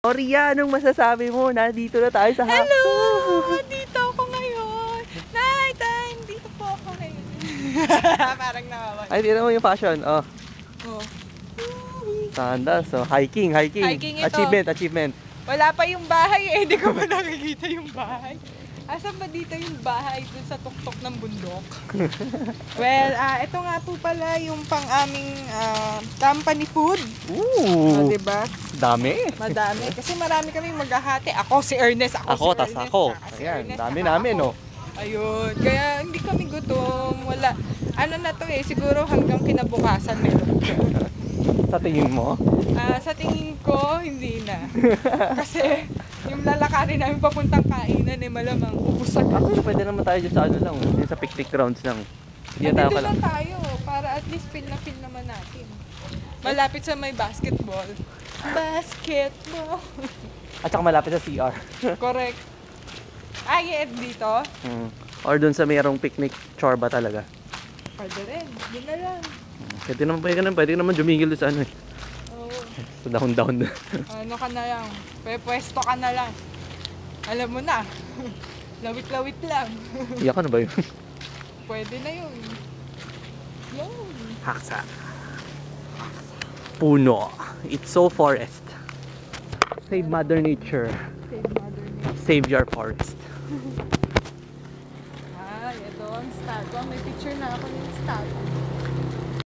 Oria, anong masasabi mo? Nandito na tayo sa Haxo. Hello! Dito ako ngayon. Night time! Dito po ako ngayon. Parang nawawan. Ay, tingnan mo yung fashion. Oh, Oh. sandals. So, hiking. Hiking ito. Achievement. Wala pa yung bahay eh. Hindi ko pa nakikita yung bahay. Asan ba dito yung bahay dun sa tuktok ng bundok? Well, ito nga po pala yung pang aming company food. Ooh, Diba? dami. Madami. Kasi marami kaming maghahati. Ako, si Ernest. Ako, si tas Ernest, ako. saka si Ayan, Ernest, dami saka namin, ako. oh. Ayun. Kaya hindi kami gutom. Wala. Ano na to eh. Siguro hanggang kinabukasan meron. Sa tingin mo? Sa tingin ko, hindi na. Kasi yung lalakarin namin papuntang kainan eh malamang ubus agad. Actually, pwede naman tayo dyan sa ano lang. Dyan sa picnic grounds lang. Diyan tayo Dito ka lang. na tayo para at least feel naman natin. Malapit sa may basketball. Basketball. At saka malapit sa CR. Correct. Dito? Or dun sa mayroong picnic chorba talaga. Pwede rin. Yun na lang. Pwede naman jumigil sa ano eh. Oo. Sa down. Ano ka na lang. Pwesto ka na lang. Alam mo na. Lawit-lawit lang. Iyak ka na ba yun? Pwede na yun. Yun. Haksa. Puno. It's so forest. Save Mother Nature. Save Mother Nature. Save your forest. Ito ang statue. May picture na ako ng statue.